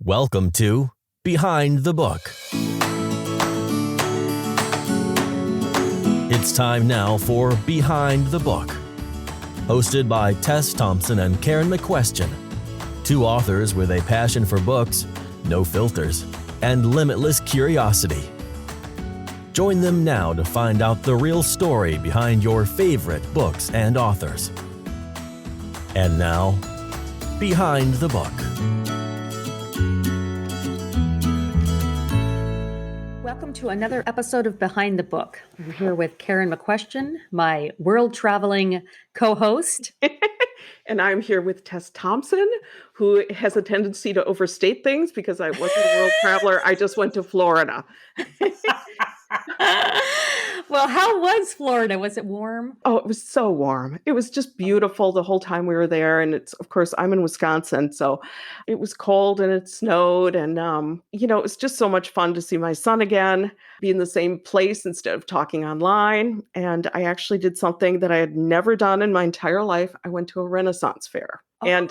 Welcome to Behind the Book. It's time now for Behind the Book, hosted by Tess Thompson and Karen McQuestion, two authors with a passion for books, no filters, and limitless curiosity. Join them now to find out the real story behind your favorite books and authors. And now, Behind the Book. Welcome to another episode of Behind the Book. I'm here with Karen McQuestion, my world-traveling co-host. And I'm here with Tess Thompson, who has a tendency to overstate things because I wasn't a world traveler. I just went to Florida. Well, how was Florida? Was it warm? Oh, it was so warm. It was just beautiful the whole time we were there. And it's, of course, I'm in Wisconsin, so it was cold and it snowed. And, it was just so much fun to see my son again, be in the same place instead of talking online. And I actually did something that I had never done in my entire life. I went to a Renaissance fair. And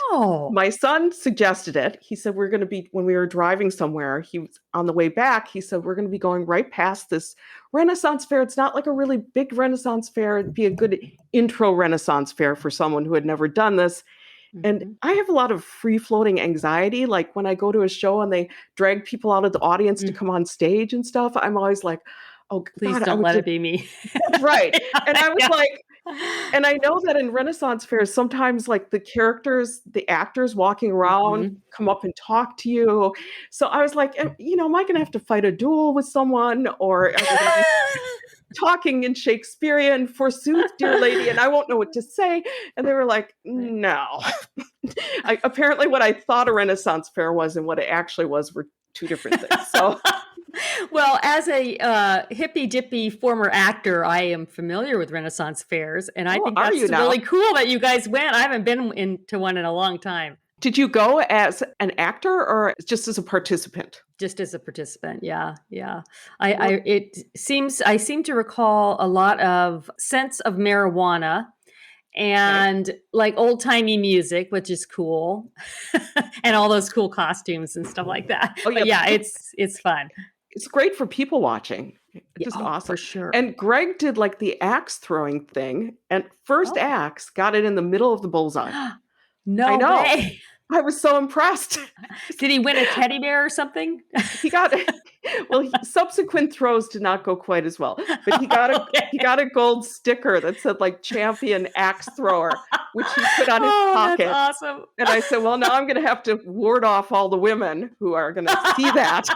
my son suggested it. He said, when we were driving somewhere, he was on the way back, he said, we're going to be going right past this Renaissance fair. It's not like a really big Renaissance fair. It'd be a good intro Renaissance fair for someone who had never done this. Mm-hmm. And I have a lot of free-floating anxiety. Like when I go to a show and they drag people out of the audience to come on stage and stuff, I'm always like, oh, please don't let it be me. That's right. And I was like, and I know that in Renaissance fairs, sometimes like the actors walking around come up and talk to you. So I was like, am I going to have to fight a duel with someone, or talking in Shakespearean, forsooth, dear lady, and I won't know what to say? And they were like, no. Apparently what I thought a Renaissance fair was and what it actually was were two different things. So. Well, as a hippy-dippy former actor, I am familiar with Renaissance fairs, and I think that's really cool that you guys went. I haven't been into one in a long time. Did you go as an actor or just as a participant? Just as a participant, yeah. I seem to recall a lot of scents of marijuana and like old-timey music, which is cool, and all those cool costumes and stuff like that. Oh, yeah. But yeah, it's fun. It's great for people watching. Just awesome. For sure. And Greg did like the axe throwing thing, and first axe got it in the middle of the bullseye. No I know. Way. I was so impressed. Did he win a teddy bear or something? He got it. Well, subsequent throws did not go quite as well, but he got a gold sticker that said like champion axe thrower, which he put on his pocket. That's awesome. And I said, well, now I'm going to have to ward off all the women who are going to see that.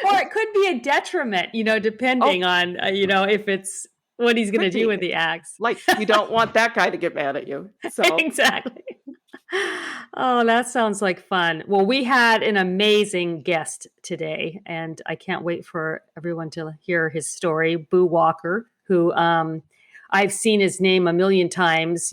Or it could be a detriment, depending on, if it's what he's going to do with the axe. Like, you don't want that guy to get mad at you. So. Exactly. Oh, that sounds like fun. Well, we had an amazing guest today, and I can't wait for everyone to hear his story. Boo Walker, who I've seen his name a million times,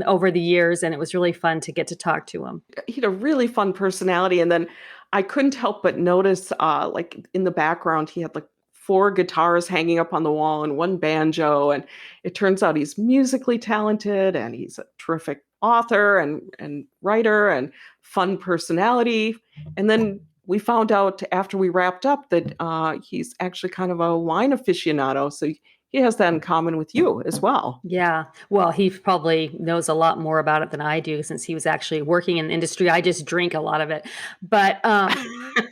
over the years, and it was really fun to get to talk to him. He had a really fun personality, and then I couldn't help but notice, like in the background, he had like 4 guitars hanging up on the wall and 1 banjo. And it turns out he's musically talented, and he's a terrific author and writer and fun personality. And then we found out after we wrapped up that he's actually kind of a wine aficionado. So he has that in common with you as well. Yeah. Well, he probably knows a lot more about it than I do, since he was actually working in the industry. I just drink a lot of it. But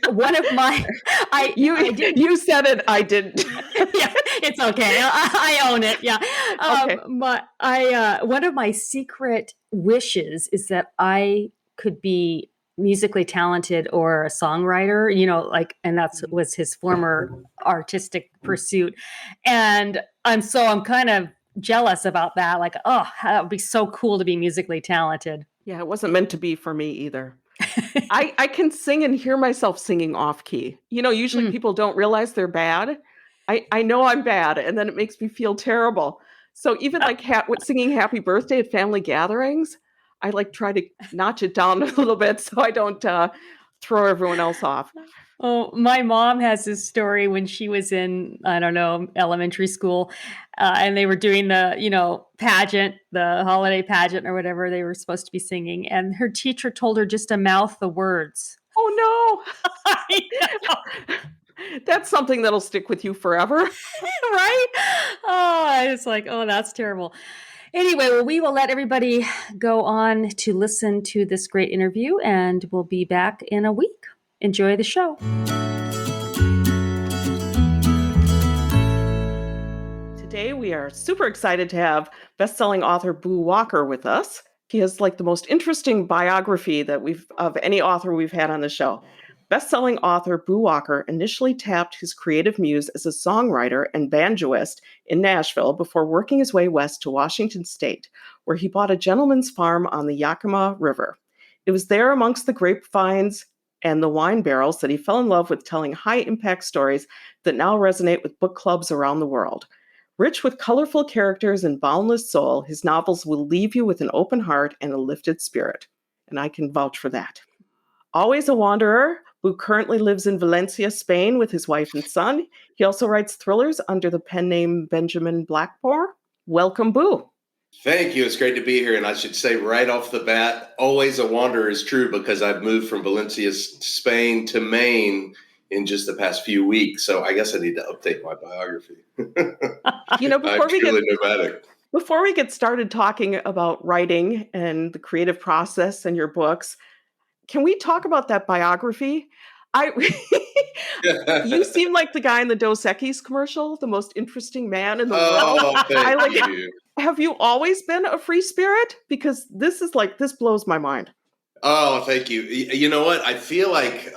one of my... You said it, I didn't. Yeah, it's okay. I own it. Yeah. Okay. One of my secret wishes is that I could be musically talented or a songwriter, and that's was his former artistic pursuit. And I'm kind of jealous about that. Like, that would be so cool to be musically talented. Yeah, it wasn't meant to be for me either. I can sing and hear myself singing off key. Usually people don't realize they're bad. I know I'm bad, and then it makes me feel terrible. So even like singing happy birthday at family gatherings, I like try to notch it down a little bit so I don't throw everyone else off. Oh, my mom has this story when she was in, I don't know, elementary school, and they were doing the, pageant, the holiday pageant or whatever they were supposed to be singing, and her teacher told her just to mouth the words. Oh I know, no. That's something that'll stick with you forever. right? Oh, it's like, oh, that's terrible. Anyway, well, we will let everybody go on to listen to this great interview, and we'll be back in a week. Enjoy the show. Today, we are super excited to have best-selling author Boo Walker with us. He has like the most interesting biography that of any author we've had on the show. Best-selling author Boo Walker initially tapped his creative muse as a songwriter and banjoist in Nashville before working his way west to Washington State, where he bought a gentleman's farm on the Yakima River. It was there amongst the grapevines and the wine barrels that he fell in love with telling high-impact stories that now resonate with book clubs around the world. Rich with colorful characters and boundless soul, his novels will leave you with an open heart and a lifted spirit. And I can vouch for that. Always a wanderer, Boo currently lives in Valencia, Spain with his wife and son. He also writes thrillers under the pen name Benjamin Blackmore. Welcome, Boo. Thank you. It's great to be here. And I should say right off the bat, always a wanderer is true because I've moved from Valencia, Spain to Maine in just the past few weeks. So I guess I need to update my biography. Before we get started talking about writing and the creative process and your books, can we talk about that biography? You seem like the guy in the Dos Equis commercial, the most interesting man in the world. Thank you. Have you always been a free spirit? Because this blows my mind. Oh, thank you. You know what? I feel like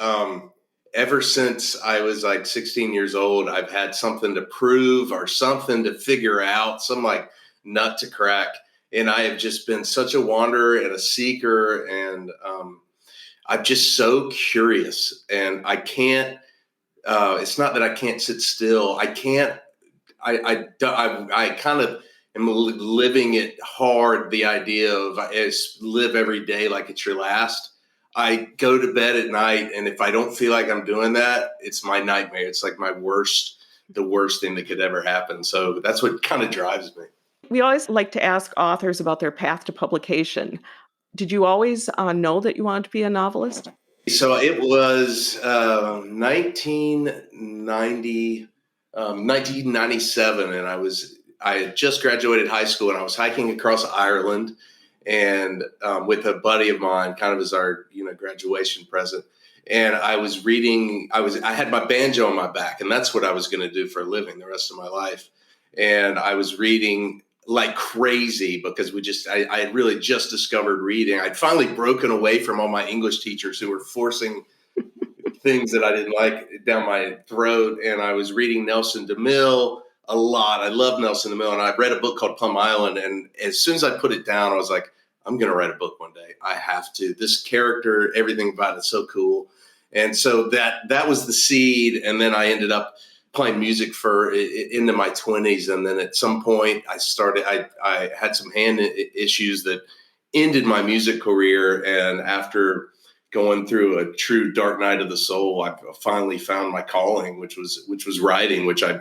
ever since I was like 16 years old, I've had something to prove or something to figure out, some like nut to crack. And I have just been such a wanderer and a seeker. And I'm just so curious. And I can't, it's not that I can't sit still. I kind of am living it hard, the idea of live every day like it's your last. I go to bed at night, and if I don't feel like I'm doing that, it's my nightmare. It's like the worst thing that could ever happen. So that's what kind of drives me. We always like to ask authors about their path to publication. Did you always know that you wanted to be a novelist? So it was 1997, and I had just graduated high school, and I was hiking across Ireland, and with a buddy of mine, kind of as our graduation present. And I was reading. I had my banjo on my back, and that's what I was going to do for a living the rest of my life. And I was reading like crazy because I had really just discovered reading. I'd finally broken away from all my English teachers who were forcing things that I didn't like down my throat. And I was reading Nelson DeMille a lot. I love Nelson DeMille. And I read a book called Plum Island. And as soon as I put it down, I was like, I'm going to write a book one day. I have to. This character, everything about it's so cool. And so that was the seed. And then I ended up playing music into my 20s. And then at some point I had some hand issues that ended my music career. And after going through a true dark night of the soul, I finally found my calling, which was writing, which I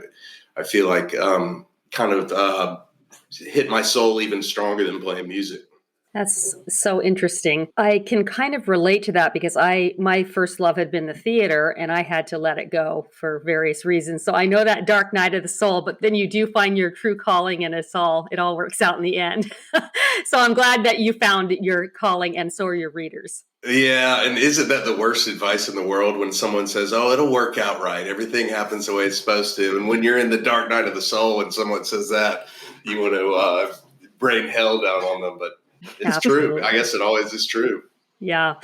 feel like kind of hit my soul even stronger than playing music. That's so interesting. I can kind of relate to that because my first love had been the theater, and I had to let it go for various reasons. So I know that dark night of the soul, but then you do find your true calling, and it all works out in the end. So I'm glad that you found your calling, and so are your readers. Yeah, and isn't that the worst advice in the world when someone says, "Oh, it'll work out right. Everything happens the way it's supposed to." And when you're in the dark night of the soul and someone says that, you want to bring hell down on them, but it's Absolutely. True. I guess it always is true. Yeah.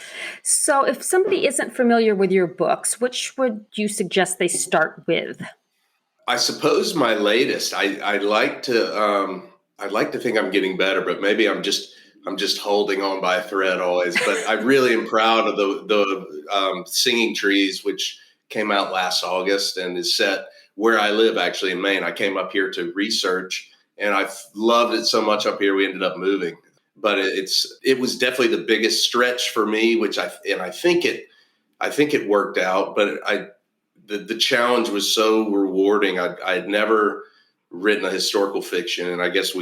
So if somebody isn't familiar with your books, which would you suggest they start with? I suppose my latest. I'd like to think I'm getting better, but maybe I'm just holding on by a thread always. But I really am proud of the Singing Trees, which came out last August and is set where I live, actually in Maine. I came up here to research, and I loved it so much up here. We ended up moving. But it was definitely the biggest stretch for me, I think it I think it worked out, but the challenge was so rewarding. I had never written a historical fiction, and I guess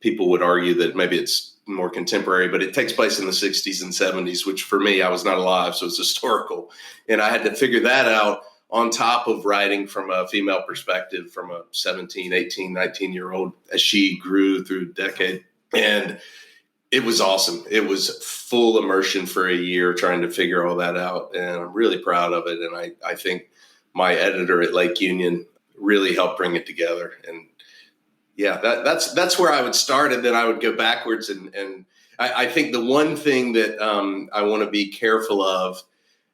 people would argue that maybe it's more contemporary, but it takes place in the 60s and 70s, which for me, I was not alive, so it's historical. And I had to figure that out on top of writing from a female perspective, from a 17, 18, 19-year-old as she grew through the decade. And it was awesome. It was full immersion for a year trying to figure all that out. And I'm really proud of it. And I think my editor at Lake Union really helped bring it together. And yeah, that's where I would start. And then I would go backwards. And I think the one thing that I want to be careful of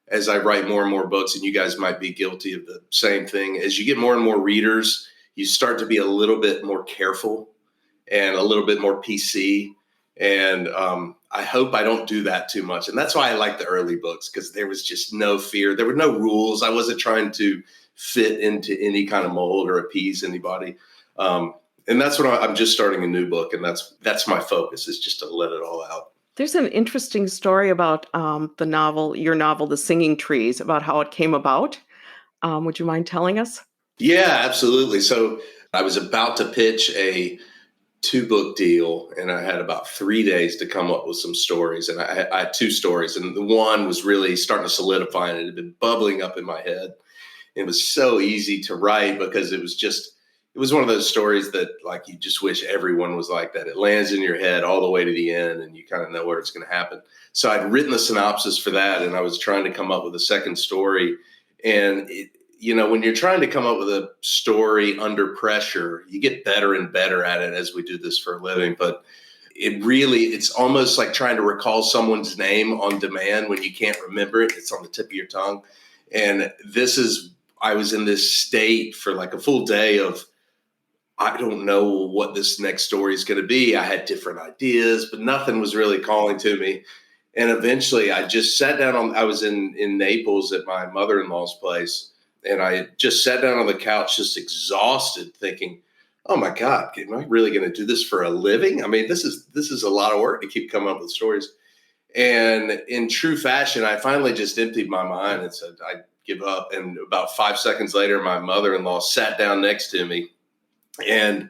as I write more and more books, and you guys might be guilty of the same thing, as you get more and more readers, you start to be a little bit more careful and a little bit more PC. And I hope I don't do that too much. And that's why I like the early books, because there was just no fear. There were no rules. I wasn't trying to fit into any kind of mold or appease anybody. And that's what I'm just starting a new book. And that's my focus, is just to let it all out. There's an interesting story about your novel, The Singing Trees, about how it came about. Would you mind telling us? Yeah, absolutely. So I was about to pitch a 2-book deal, and I had about 3 days to come up with some stories. And I had 2 stories, and the one was really starting to solidify, and it had been bubbling up in my head. It was so easy to write because it was one of those stories that, like, you just wish everyone was like that. It lands in your head all the way to the end, and you kind of know where it's going to happen. So I'd written the synopsis for that, and I was trying to come up with a second story. And when you're trying to come up with a story under pressure, you get better and better at it as we do this for a living. But it's almost like trying to recall someone's name on demand when you can't remember it. It's on the tip of your tongue. And I was in this state for like a full day of, I don't know what this next story is going to be. I had different ideas, but nothing was really calling to me. And eventually I just sat down I was in Naples at my mother-in-law's place. And I just sat down on the couch, just exhausted, thinking, oh my God, am I really going to do this for a living? I mean, this is a lot of work to keep coming up with stories. And in true fashion, I finally just emptied my mind and said, I give up. And about 5 seconds later, my mother-in-law sat down next to me, and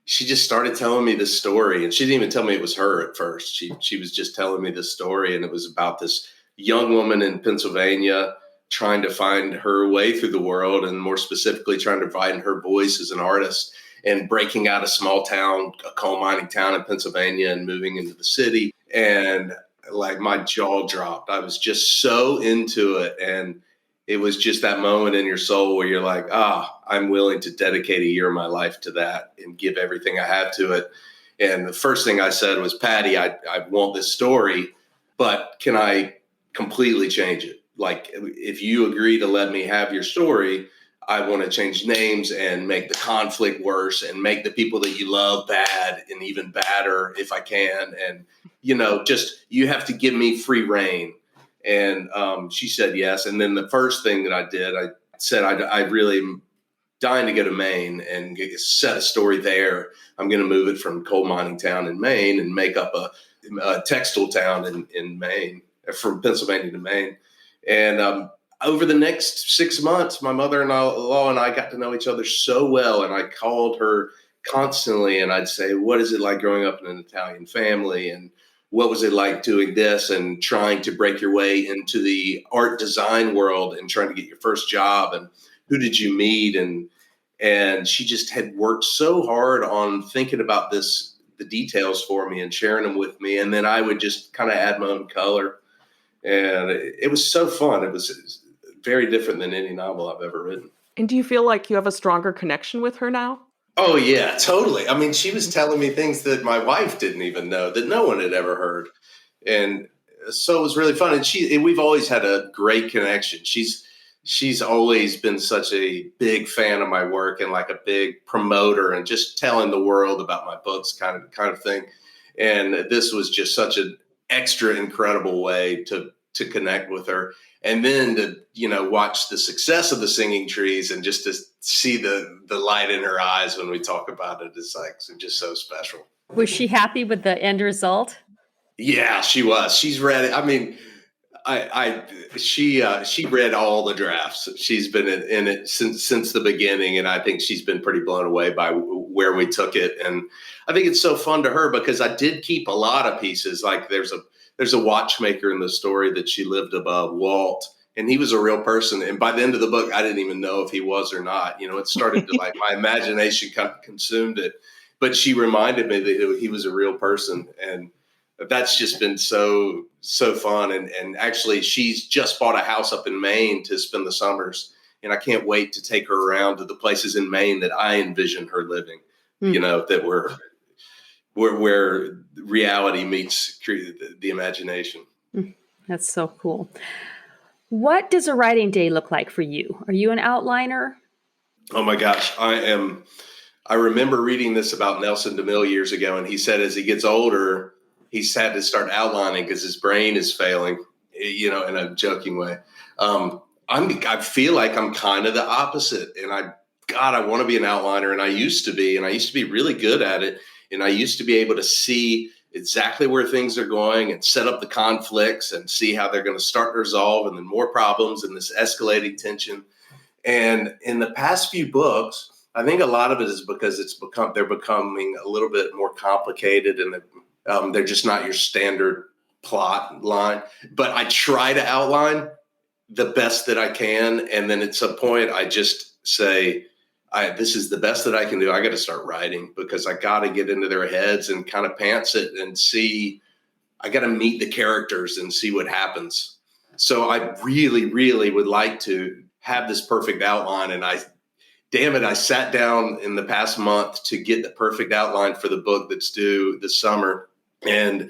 she just started telling me this story. And she didn't even tell me it was her at first. She was just telling me this story. And it was about this young woman in Pennsylvania trying to find her way through the world, and more specifically trying to find her voice as an artist, and breaking out a small town, a coal mining town in Pennsylvania, and moving into the city. And like, my jaw dropped. I was just so into it. And it was just that moment in your soul where you're like, I'm willing to dedicate a year of my life to that and give everything I have to it. And the first thing I said was, Patty, I want this story, but can I completely change it? Like, if you agree to let me have your story, I want to change names and make the conflict worse and make the people that you love bad and even badder if I can. And, you have to give me free reign. And she said yes. And then the first thing that I did, I said, I really am dying to go to Maine and set a story there. I'm going to move it from coal mining town in Maine and make up a textile town in Maine, from Pennsylvania to Maine. And over the next 6 months, my mother-in-law and I got to know each other so well. And I called her constantly, and I'd say, what is it like growing up in an Italian family? And what was it like doing this and trying to break your way into the art design world and trying to get your first job? And who did you meet? And she just had worked so hard on thinking about the details for me and sharing them with me. And then I would just kind of add my own color. And it was so fun. It was very different than any novel I've ever written. And do you feel like you have a stronger connection with her now? Oh, yeah, totally. I mean, she was telling me things that my wife didn't even know, that no one had ever heard. And so it was really fun. And we've always had a great connection. She's always been such a big fan of my work and like a big promoter and just telling the world about my books kind of thing. And this was just such an extra incredible way to connect with her. And then to, watch the success of The Singing Trees and just to see the light in her eyes when we talk about it is like just so special. Was she happy with the end result? Yeah, she was. She's ready. I mean, She read all the drafts. She's been in it since the beginning, and I think she's been pretty blown away by where we took it. And I think it's so fun to her because I did keep a lot of pieces. Like there's a watchmaker in the story that she lived above, Walt, and he was a real person. And by the end of the book, I didn't even know if he was or not. It started to like my imagination kind of consumed it. But she reminded me that he was a real person, and that's just been so fun. And actually, she's just bought a house up in Maine to spend the summers, and I can't wait to take her around to the places in Maine that I envision her living. That where reality meets the imagination. That's so cool. What does a writing day look like for you? Are you an outliner? Oh my gosh, I am. I remember reading this about Nelson DeMille years ago, and he said as he gets older, he's had to start outlining because his brain is failing, in a joking way. I feel like I'm kind of the opposite, and I want to be an outliner, and I used to be really good at it, and I used to be able to see exactly where things are going and set up the conflicts and see how they're going to start to resolve, and then more problems and this escalating tension. And in the past few books, I think a lot of it is because they're becoming a little bit more complicated, and they're just not your standard plot line. But I try to outline the best that I can, and then at some point I just say, this is the best that I can do. I got to start writing because I got to get into their heads and kind of pants it and see. I got to meet the characters and see what happens. So I really, really would like to have this perfect outline. And I sat down in the past month to get the perfect outline for the book that's due this summer. And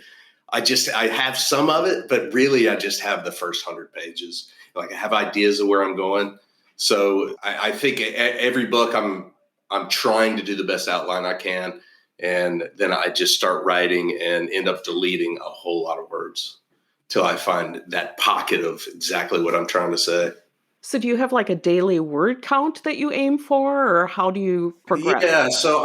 I have some of it, but really I just have the first 100 pages. Like I have ideas of where I'm going. So I think every book I'm trying to do the best outline I can. And then I just start writing and end up deleting a whole lot of words till I find that pocket of exactly what I'm trying to say. So do you have like a daily word count that you aim for, or how do you progress? Yeah, so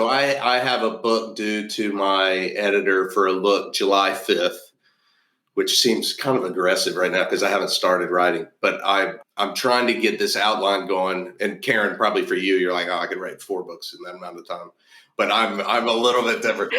I have a book due to my editor for a look July 5th, which seems kind of aggressive right now because I haven't started writing. But I'm trying to get this outline going. And Karen, probably for you, you're like, I could write 4 books in that amount of time. But I'm a little bit different.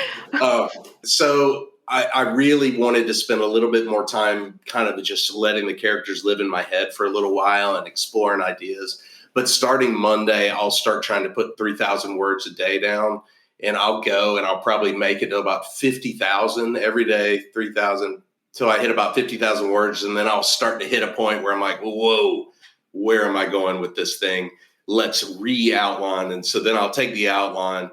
So I really wanted to spend a little bit more time kind of just letting the characters live in my head for a little while and exploring ideas. But starting Monday, I'll start trying to put 3,000 words a day down, and I'll go and I'll probably make it to about 50,000 every day, 3,000 till I hit about 50,000 words. And then I'll start to hit a point where I'm like, whoa, where am I going with this thing? Let's re-outline. And so then I'll take the outline,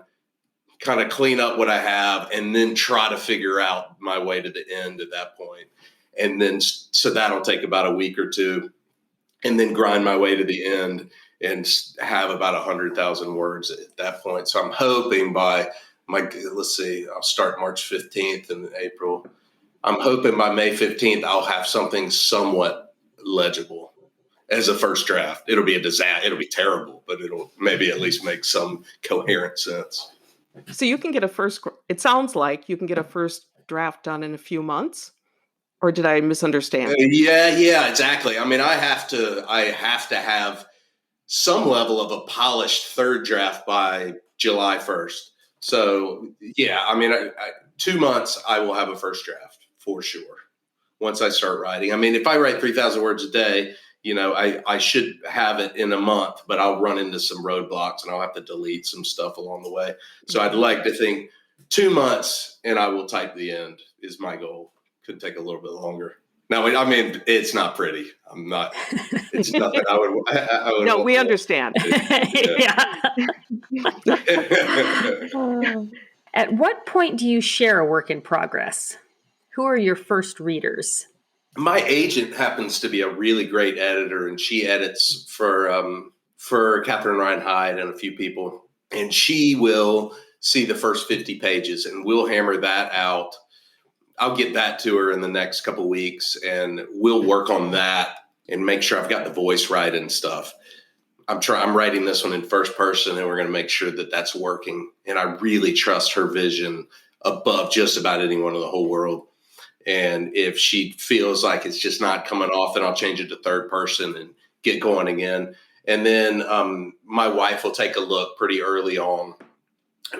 kind of clean up what I have, and then try to figure out my way to the end at that point. And then, so that'll take about a week or two, and then grind my way to the end and have about 100,000 words at that point. So I'm hoping by I'll start March 15th in April. I'm hoping by May 15th, I'll have something somewhat legible as a first draft. It'll be a disaster. It'll be terrible, but it'll maybe at least make some coherent sense. So it sounds like you can get a first draft done in a few months, or did I misunderstand? Yeah, exactly. I mean, I have to have some level of a polished third draft by July 1st. So yeah, I mean, 2 months, I will have a first draft for sure. Once I start writing, I mean, if I write 3,000 words a day, I should have it in a month, but I'll run into some roadblocks and I'll have to delete some stuff along the way. So I'd like to think 2 months and I will type the end is my goal. Could take a little bit longer. Now, I mean, it's not pretty. It's nothing I would. No, we understand. Yeah. At what point do you share a work in progress? Who are your first readers? My agent happens to be a really great editor, and she edits for Catherine Ryan Hyde and a few people. And she will see the first 50 pages, and we'll hammer that out. I'll get that to her in the next couple of weeks, and we'll work on that and make sure I've got the voice right and stuff. I'm writing this one in first person, and we're going to make sure that that's working. And I really trust her vision above just about anyone in the whole world. And if she feels like it's just not coming off, then I'll change it to third person and get going again. And then my wife will take a look pretty early on,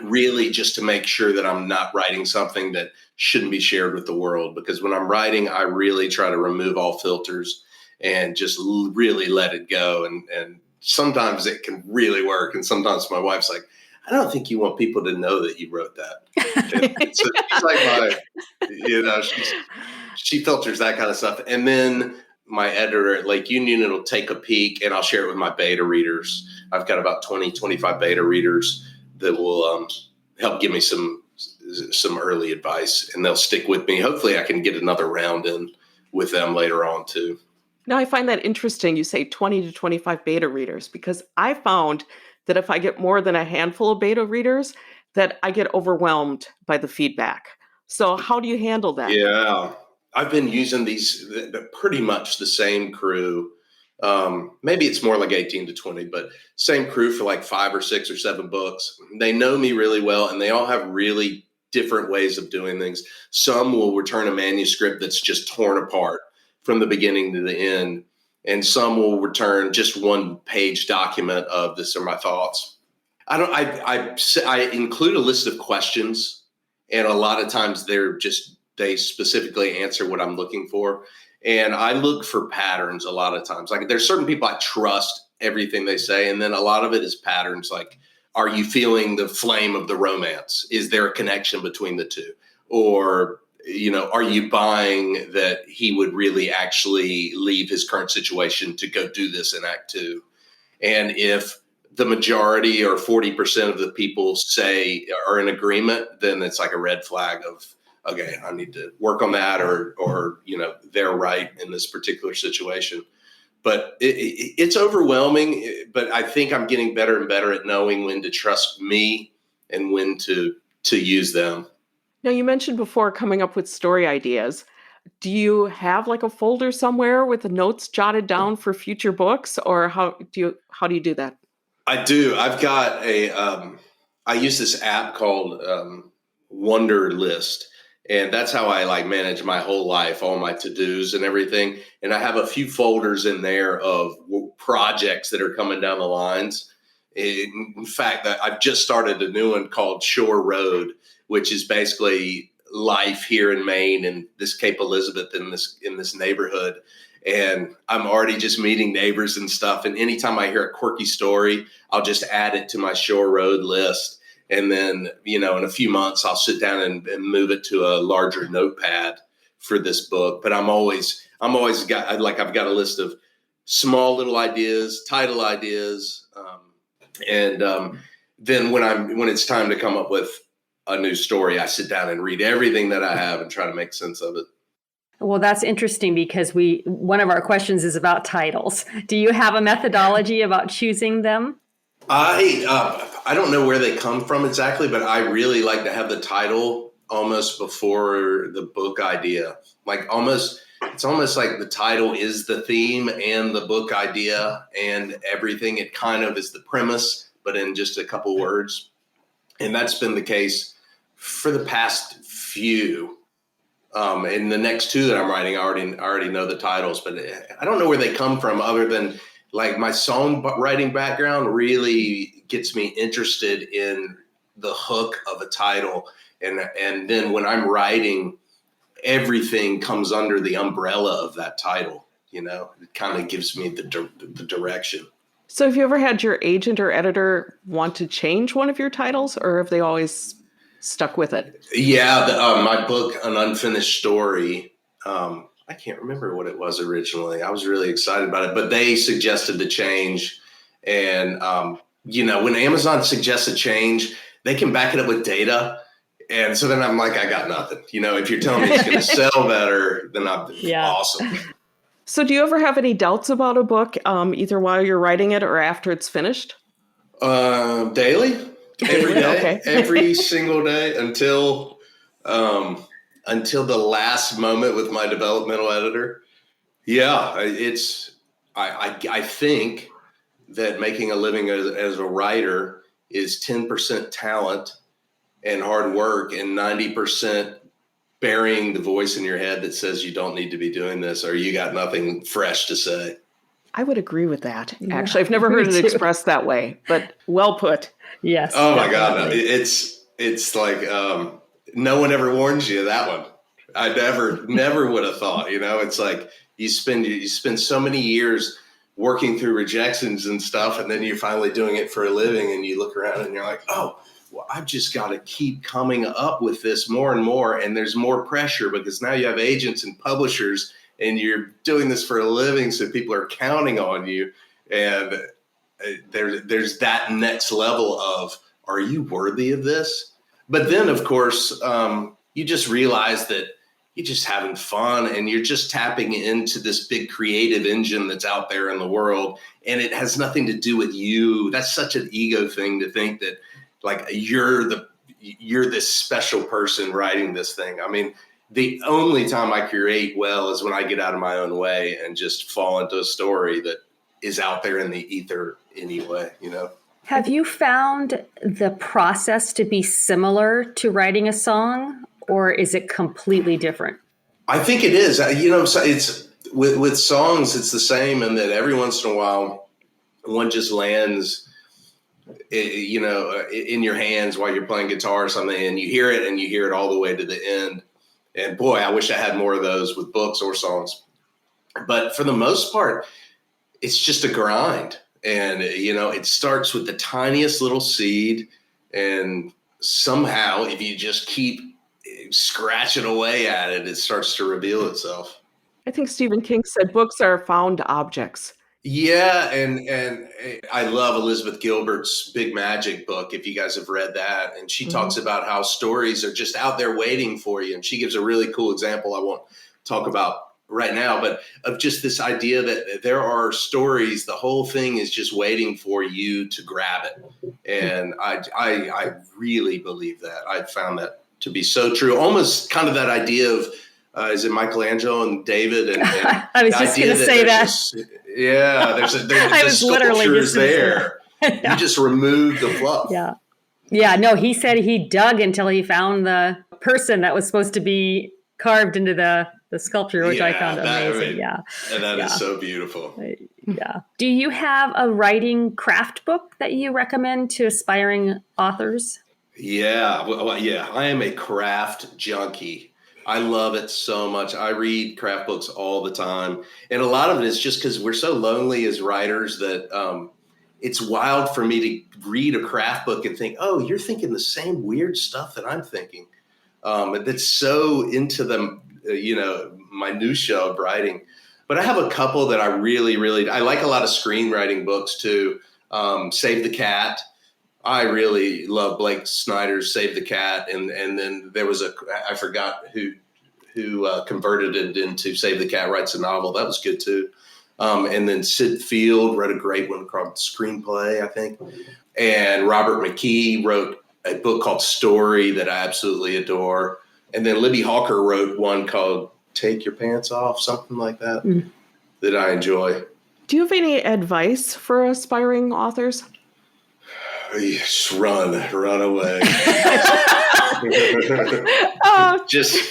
really just to make sure that I'm not writing something that shouldn't be shared with the world. Because when I'm writing, I really try to remove all filters and just really let it go. And sometimes it can really work. And sometimes my wife's like, I don't think you want people to know that you wrote that. And so she's like she filters that kind of stuff. And then my editor at Lake Union, it'll take a peek and I'll share it with my beta readers. I've got about 25 beta readers that will help give me some early advice, and they'll stick with me. Hopefully I can get another round in with them later on too. Now, I find that interesting. You say 20 to 25 beta readers, because I found that if I get more than a handful of beta readers, that I get overwhelmed by the feedback. So how do you handle that? Yeah, I've been using these, pretty much the same crew. Maybe it's more like 18 to 20, but same crew for like 5 or 6 or 7 books. They know me really well, and they all have really different ways of doing things. Some will return a manuscript that's just torn apart from the beginning to the end. And some will return just 1-page document of this are my thoughts. I include a list of questions, and a lot of times they specifically answer what I'm looking for. And I look for patterns a lot of times. Like there's certain people I trust everything they say. And then a lot of it is patterns. Like, are you feeling the flame of the romance? Is there a connection between the two? Or, are you buying that he would really actually leave his current situation to go do this in Act 2? And if the majority or 40% of the people say are in agreement, then it's like a red flag of, okay, I need to work on that, or they're right in this particular situation. But it's overwhelming. But I think I'm getting better and better at knowing when to trust me and when to use them. Now, you mentioned before coming up with story ideas. Do you have like a folder somewhere with the notes jotted down for future books, or how do you do that? I do. I've got I use this app called Wonder List. And that's how I manage my whole life, all my to-dos and everything. And I have a few folders in there of projects that are coming down the lines. In fact, I've just started a new one called Shore Road, which is basically life here in Maine and this Cape Elizabeth in this neighborhood. And I'm already just meeting neighbors and stuff. And anytime I hear a quirky story, I'll just add it to my Shore Road list. And then, in a few months, I'll sit down and move it to a larger notepad for this book. But I've always got, I've got a list of small little ideas, title ideas. Then when it's time to come up with a new story, I sit down and read everything that I have and try to make sense of it. Well, that's interesting because one of our questions is about titles. Do you have a methodology about choosing them? I don't know where they come from exactly, but I really like to have the title almost before the book idea. It's almost like the title is the theme and the book idea and everything. It kind of is the premise, but in just a couple words. And that's been the case for the past few. And the next 2 that I'm writing, I already know the titles, but I don't know where they come from other than my songwriting background really gets me interested in the hook of a title. And then when I'm writing, everything comes under the umbrella of that title. It kind of gives me the direction. So have you ever had your agent or editor want to change one of your titles, or have they always stuck with it? Yeah, my book, An Unfinished Story, I can't remember what it was originally. I was really excited about it, but they suggested the change. And, when Amazon suggests a change, they can back it up with data. And so then I'm like, I got nothing. If you're telling me it's going to sell better, then I'm awesome. So do you ever have any doubts about a book, either while you're writing it or after it's finished? Daily, every day, Okay. every single day until the last moment with my developmental editor. Yeah, I think that making a living as a writer is 10% talent and hard work and 90% burying the voice in your head that says you don't need to be doing this or you got nothing fresh to say. I would agree with that. Yeah, Actually, I've never heard it expressed that way, but well put. Yes. Oh my God. No. definitely. It's like, no one ever warns you of that one. I never would have thought, it's like you spend so many years working through rejections and stuff. And then you're finally doing it for a living and you look around and you're like, oh, well, I've just got to keep coming up with this more and more. And there's more pressure because now you have agents and publishers and you're doing this for a living. So people are counting on you. And there's that next level of, are you worthy of this? But then, of course, you just realize that you're just having fun and you're just tapping into this big creative engine that's out there in the world. And it has nothing to do with you. That's such an ego thing to think that like you're this special person writing this thing. I mean, the only time I create well is when I get out of my own way and just fall into a story that is out there in the ether anyway, Have you found the process to be similar to writing a song, or is it completely different? I think it is. So it's with songs, it's the same in that every once in a while, one just lands, in your hands while you're playing guitar or something, and you hear it all the way to the end. And boy, I wish I had more of those with books or songs. But for the most part, it's just a grind. And, it starts with the tiniest little seed. And somehow, if you just keep scratching away at it, it starts to reveal itself. I think Stephen King said books are found objects. Yeah. And I love Elizabeth Gilbert's Big Magic book, if you guys have read that. And she talks about how stories are just out there waiting for you. And she gives a really cool example I won't talk about right now, but of just this idea that there are stories, the whole thing is just waiting for you to grab it. And I really believe that. I found that to be so true. Almost kind of that idea of, is it Michelangelo and David? And I was just going to say that. The sculpture is there. Yeah. You just remove the fluff. Yeah. No, he said he dug until he found the person that was supposed to be carved into the sculpture, which I found amazing. And that is so beautiful. Yeah. Do you have a writing craft book that you recommend to aspiring authors? Yeah. I am a craft junkie. I love it so much. I read craft books all the time. And a lot of it is just because we're so lonely as writers that it's wild for me to read a craft book and think, oh, you're thinking the same weird stuff that I'm thinking. That's so into the, minutia of writing. But I have a couple that I really, I like a lot of screenwriting books too. Save the Cat. I really love Blake Snyder's Save the Cat. And then there was I forgot who converted it into Save the Cat Writes a Novel. That was good too. And then Sid Field wrote a great one called Screenplay, I think. And Robert McKee wrote a book called Story that I absolutely adore. And then Libby Hawker wrote one called Take Your Pants Off, something like that, that I enjoy. Do you have any advice for aspiring authors? Just run away. Just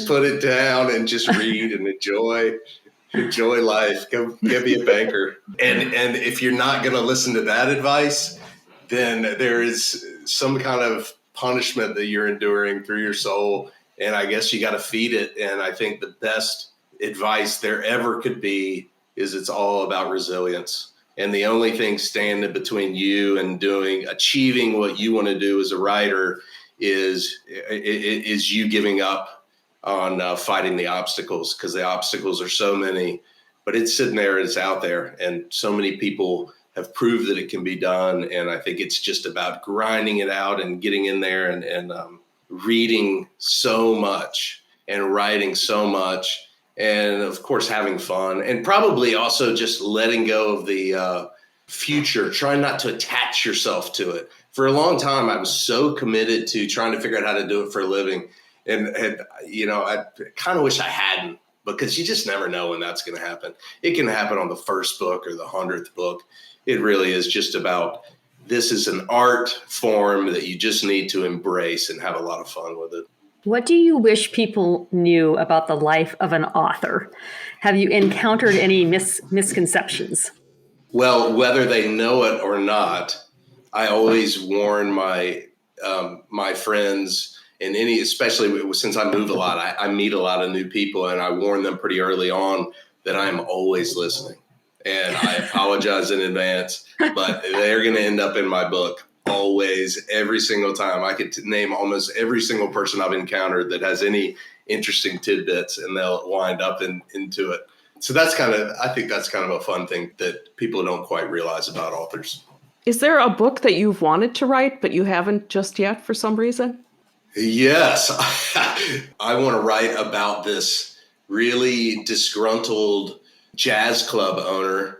put it down and just read and enjoy life. Go be a banker. And if you're not going to listen to that advice, then there is some kind of punishment that you're enduring through your soul. And I guess you got to feed it. And I think the best advice there ever could be is it's all about resilience. And the only thing standing between you and achieving what you want to do as a writer is you giving up on fighting the obstacles, because the obstacles are so many, but it's sitting there, it's out there. And so many people have proved that it can be done. And I think it's just about grinding it out and getting in there and reading so much and writing so much. And of course, having fun, and probably also just letting go of the future, trying not to attach yourself to it. For a long time, I was so committed to trying to figure out how to do it for a living. And I kind of wish I hadn't, because you just never know when that's going to happen. It can happen on the first book or the 100th book. It really is just about this is an art form that you just need to embrace and have a lot of fun with it. What do you wish people knew about the life of an author? Have you encountered any misconceptions? Well, whether they know it or not, I always warn my friends and especially since I move a lot, I meet a lot of new people, and I warn them pretty early on that I'm always listening. And I apologize in advance, but they're going to end up in my book always, every single time. I could name almost every single person I've encountered that has any interesting tidbits, and they'll wind up into it. So I think that's kind of a fun thing that people don't quite realize about authors. Is there a book that you've wanted to write, but you haven't just yet for some reason? Yes. I want to write about this really disgruntled jazz club owner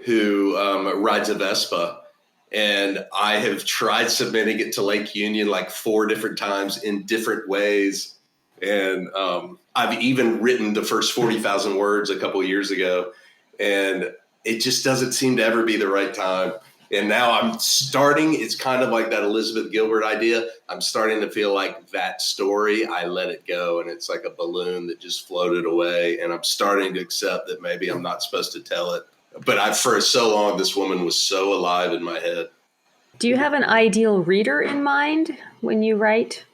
who rides a Vespa. And I have tried submitting it to Lake Union like 4 different times in different ways. And I've even written the first 40,000 words a couple of years ago. And it just doesn't seem to ever be the right time. And now I'm starting, it's kind of like that Elizabeth Gilbert idea. I'm starting to feel like that story, I let it go. And it's like a balloon that just floated away. And I'm starting to accept that maybe I'm not supposed to tell it. But for so long, this woman was so alive in my head. Do you have an ideal reader in mind when you write?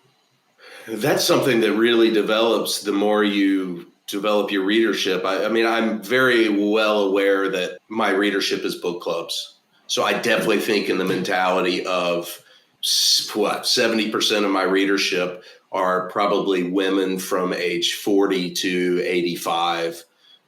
That's something that really develops the more you develop your readership. I mean, I'm very well aware that my readership is book clubs. So I definitely think in the mentality of 70% of my readership are probably women from age 40 to 85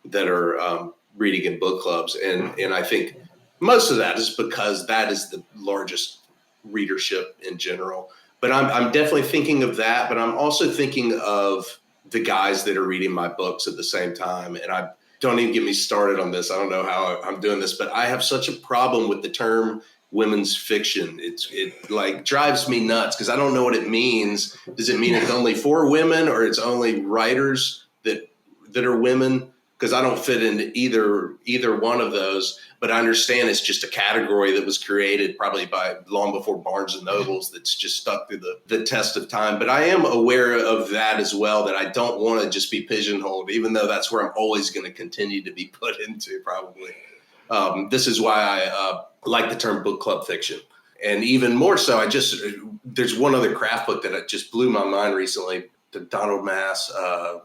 that are reading in book clubs. And I think most of that is because that is the largest readership in general. But I'm definitely thinking of that. But I'm also thinking of the guys that are reading my books at the same time. And don't even get me started on this. I don't know how I'm doing this, but I have such a problem with the term women's fiction. It like drives me nuts because I don't know what it means. Does it mean it's only for women, or it's only writers that are women? Because I don't fit into either one of those. But I understand it's just a category that was created probably by long before Barnes and Nobles that's just stuck through the test of time. But I am aware of that as well, that I don't want to just be pigeonholed, even though that's where I'm always going to continue to be put into probably. This is why I like the term book club fiction. And even more so, there's one other craft book that just blew my mind recently, Donald Mass,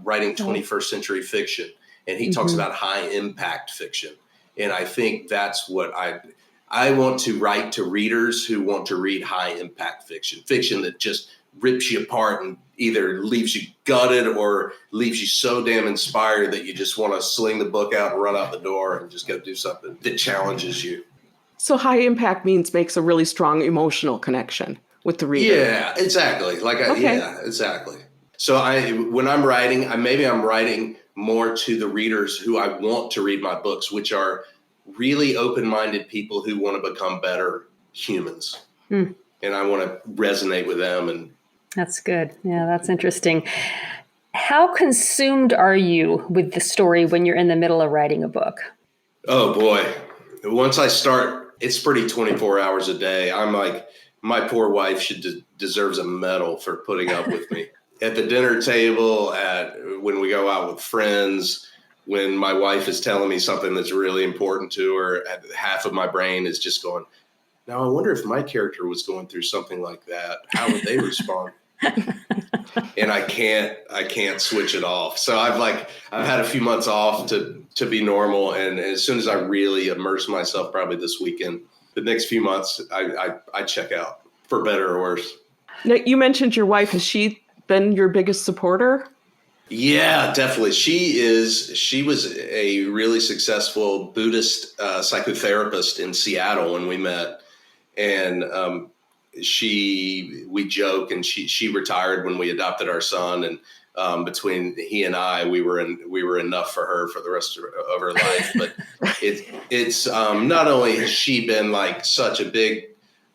writing 21st century fiction. And he talks about high impact fiction. And I think that's what I want to write to readers who want to read high impact fiction that just rips you apart and either leaves you gutted or leaves you so damn inspired that you just want to sling the book out and run out the door and just go do something that challenges you. So high impact makes a really strong emotional connection with the reader. Yeah, exactly. Yeah, exactly. So when I'm writing, maybe I'm writing more to the readers who I want to read my books, which are really open-minded people who want to become better humans. And I want to resonate with them. And that's good. Yeah, that's interesting. How consumed are you with the story when you're in the middle of writing a book? Oh boy. Once I start, it's pretty 24 hours a day. I'm like, my poor wife deserves a medal for putting up with me. At the dinner table, when we go out with friends, when my wife is telling me something that's really important to her, half of my brain is just going, now I wonder if my character was going through something like that, how would they respond? And I can't switch it off. So I've had a few months off to be normal. And as soon as I really immerse myself, probably this weekend, the next few months, I check out, for better or worse. Now, you mentioned your wife. Has she been your biggest supporter? Yeah, definitely. She was a really successful Buddhist psychotherapist in Seattle when we met. And we joke, and she retired when we adopted our son. And between he and I, we were enough for her for the rest of her life. But it's not only has she been like such a big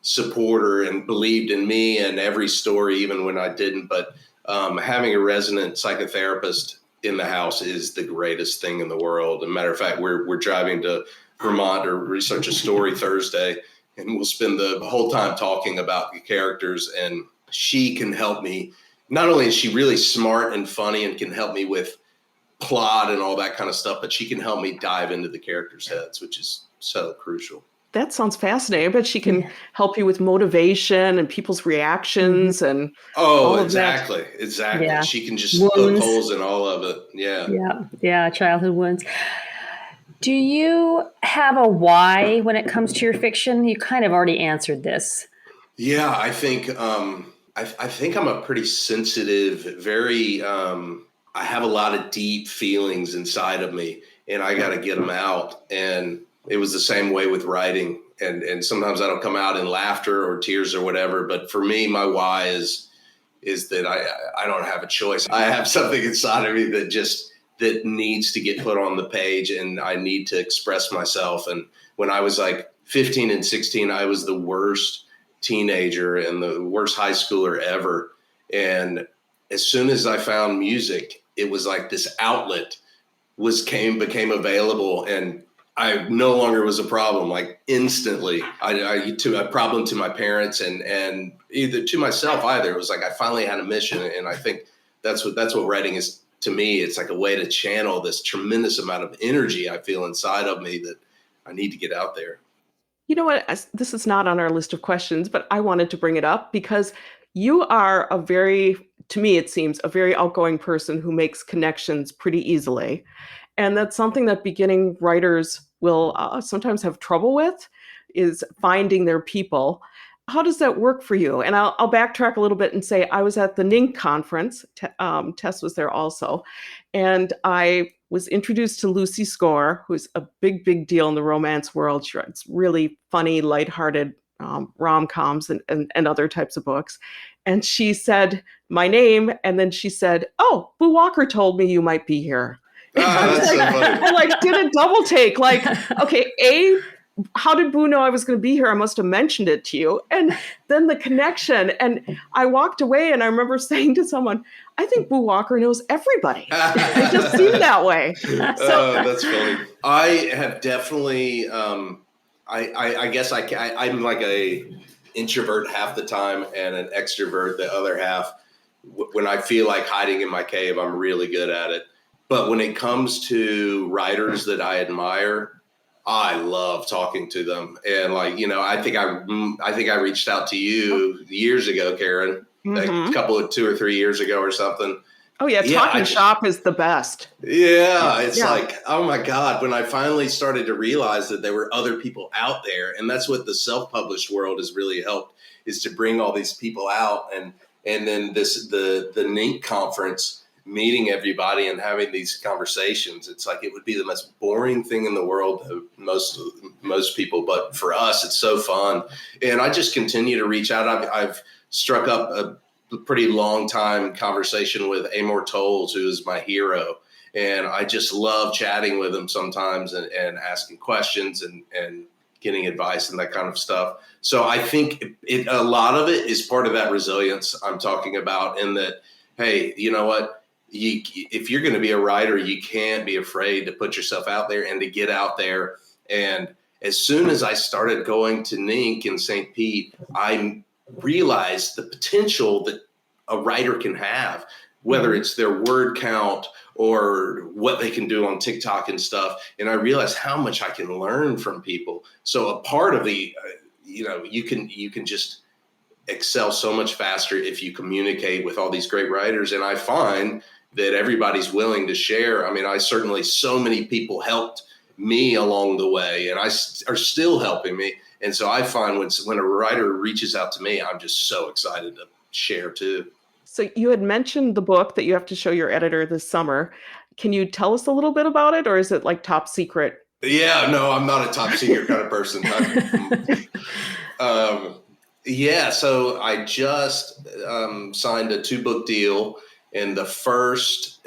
supporter and believed in me and every story, even when I didn't, but having a resident psychotherapist in the house is the greatest thing in the world. As a matter of fact, we're driving to Vermont to research a story Thursday, and we'll spend the whole time talking about the characters. And she can help me. Not only is she really smart and funny and can help me with plot and all that kind of stuff, but she can help me dive into the characters' heads, which is so crucial. That sounds fascinating. But she can help you with motivation and people's reactions and all of exactly. Yeah. She can just Wounds. poke holes in all of it. Yeah, childhood wounds. Do you have a why when it comes to your fiction? You kind of already answered this. Yeah, I think I think I'm a pretty sensitive, very I have a lot of deep feelings inside of me, and I got to get them out. And it was the same way with writing. And sometimes I don't come out in laughter or tears or whatever. But for me, my why is that I don't have a choice. I have something inside of me that needs to get put on the page, and I need to express myself. And when I was like 15 and 16, I was the worst teenager and the worst high schooler ever. And as soon as I found music, it was like this outlet became available, and I no longer was a problem. Like instantly, a problem to my parents and either to myself either. It was like I finally had a mission, and I think that's what writing is to me. It's like a way to channel this tremendous amount of energy I feel inside of me that I need to get out there. You know what? This is not on our list of questions, but I wanted to bring it up because you are to me, it seems, a very outgoing person who makes connections pretty easily. And that's something that beginning writers will sometimes have trouble with, is finding their people. How does that work for you? And I'll backtrack a little bit and say I was at the NINC conference. Tess was there also. And I was introduced to Lucy Score, who's a big, big deal in the romance world. She writes really funny, lighthearted rom-coms and other types of books. And she said my name, and then she said, "Oh, Boo Walker told me you might be here." That's so funny. I did a double take. Okay, how did Boo know I was going to be here? I must have mentioned it to you. And then the connection. And I walked away, and I remember saying to someone, I think Boo Walker knows everybody. It just seemed that way. That's funny. I have definitely, I guess I'm like a introvert half the time and an extrovert the other half. When I feel like hiding in my cave, I'm really good at it. But when it comes to writers that I admire, I love talking to them. And I think I reached out to you years ago, Karen, a couple of 2 or 3 years ago or something. Oh yeah. Talking shop is the best. Yeah. It's like, oh my God, when I finally started to realize that there were other people out there, and that's what the self-published world has really helped, is to bring all these people out. And then the NINC conference, meeting everybody and having these conversations. It's like, it would be the most boring thing in the world to most people, but for us, it's so fun. And I just continue to reach out. I've struck up a pretty long time conversation with Amor Tolls, who is my hero. And I just love chatting with him sometimes and asking questions and getting advice and that kind of stuff. So I think a lot of it is part of that resilience I'm talking about, in that, hey, you know what? If you're going to be a writer, you can't be afraid to put yourself out there and to get out there. And as soon as I started going to NINC in St. Pete, I realized the potential that a writer can have, whether it's their word count or what they can do on TikTok and stuff. And I realized how much I can learn from people. So a part of the, you can just excel so much faster if you communicate with all these great writers. And I find that everybody's willing to share. I mean, so many people helped me along the way, and are still helping me. And so I find when a writer reaches out to me, I'm just so excited to share too. So you had mentioned the book that you have to show your editor this summer. Can you tell us a little bit about it, or is it like top secret? Yeah, no, I'm not a top secret kind of person. So I just signed a 2-book deal. And the first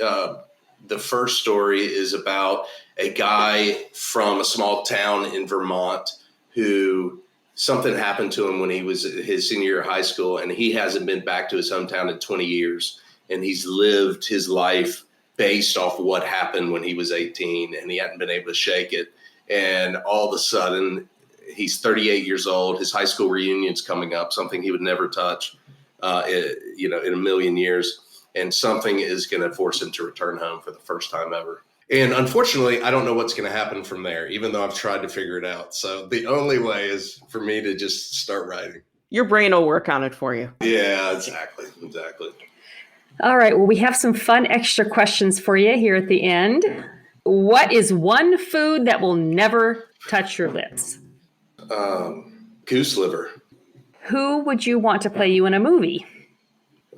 story is about a guy from a small town in Vermont who something happened to him when he was his senior year of high school, and he hasn't been back to his hometown in 20 years. And he's lived his life based off what happened when he was 18, and he hadn't been able to shake it. And all of a sudden, He's 38 years old. His high school reunion's coming up, something he would never touch, in a million years. And something is going to force him to return home for the first time ever. And unfortunately, I don't know what's going to happen from there, even though I've tried to figure it out. So the only way is for me to just start writing. Your brain will work on it for you. Yeah, exactly. All right. Well, we have some fun extra questions for you here at the end. What is one food that will never touch your lips? Goose liver. Who would you want to play you in a movie?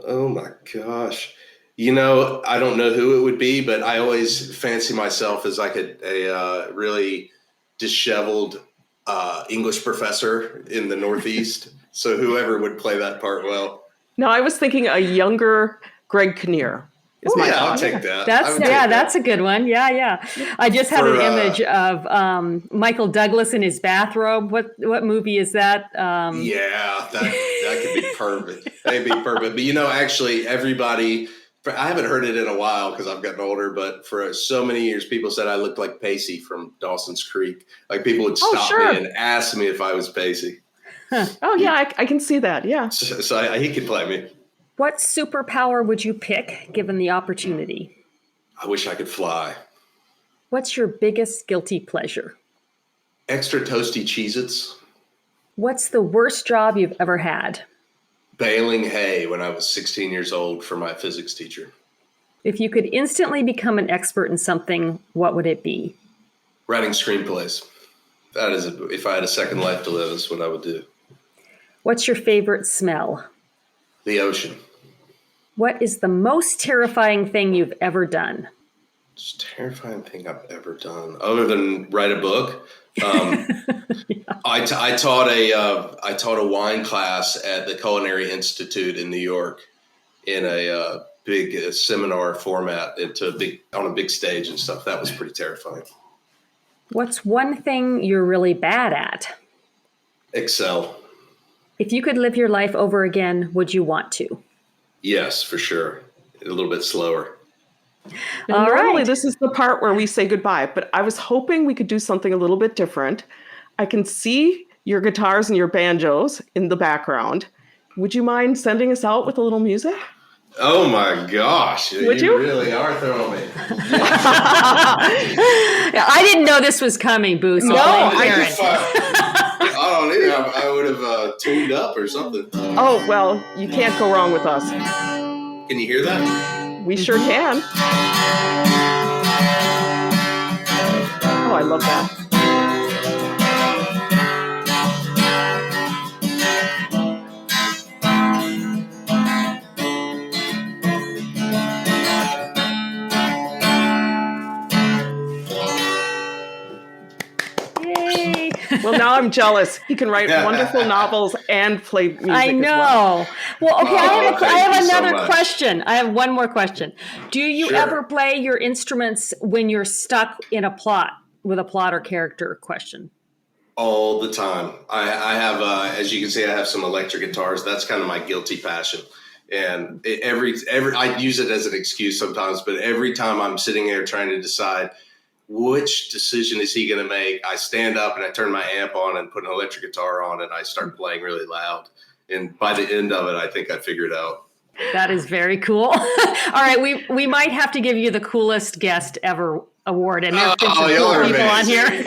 Oh my gosh. I don't know who it would be, but I always fancy myself as like a really disheveled English professor in the Northeast. So whoever would play that part well. No, I was thinking a younger Greg Kinnear. I'll take that. That's a good one. Yeah. I just had an image of Michael Douglas in his bathrobe. What movie is that? That could be perfect. That'd be perfect. But actually, everybody, I haven't heard it in a while because I've gotten older. But for so many years, people said I looked like Pacey from Dawson's Creek. Like people would stop me and ask me if I was Pacey. Huh. Oh yeah, I can see that. Yeah. So he could play me. What superpower would you pick given the opportunity? I wish I could fly. What's your biggest guilty pleasure? Extra toasty Cheez-Its. What's the worst job you've ever had? Baling hay when I was 16 years old for my physics teacher. If you could instantly become an expert in something, what would it be? Writing screenplays. That is, if I had a second life to live, that's what I would do. What's your favorite smell? The ocean. What is the most terrifying thing you've ever done? Most terrifying thing I've ever done, other than write a book. I taught a wine class at the Culinary Institute in New York in a big seminar format on a big stage and stuff. That was pretty terrifying. What's one thing you're really bad at? Excel. If you could live your life over again, would you want to? Yes, for sure. A little bit slower. Normally, this is the part where we say goodbye, but I was hoping we could do something a little bit different. I can see your guitars and your banjos in the background. Would you mind sending us out with a little music? Oh my gosh. Would you? Really are throwing me. I didn't know this was coming, Boo. So I don't either. I would have tuned up or something. Oh, well, you can't go wrong with us. Can you hear that? We sure can. Oh, I love that. Well, now I'm jealous. He can write wonderful novels and play music. I know. Well, okay, I have another question. I have one more question. Do you ever play your instruments when you're stuck in a plot with a plot or character question? All the time. I have, as you can see, I have some electric guitars. That's kind of my guilty passion. And I use it as an excuse sometimes, but every time I'm sitting there trying to decide which decision is he going to make, I stand up and I turn my amp on and put an electric guitar on and I start playing really loud. And by the end of it, I think I figured it out. That is very cool. All right, we might have to give you the coolest guest ever award, and there's been some cool people on here.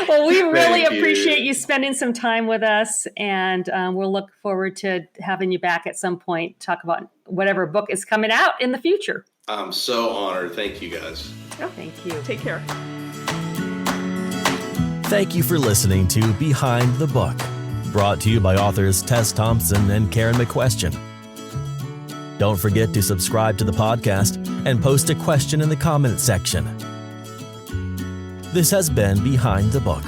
Well, we really appreciate you spending some time with us, and we'll look forward to having you back at some point, talk about whatever book is coming out in the future. I'm so honored. Thank you, guys. Oh, thank you. Take care. Thank you for listening to Behind the Book, brought to you by authors Tess Thompson and Karen McQuestion. Don't forget to subscribe to the podcast and post a question in the comments section. This has been Behind the Book.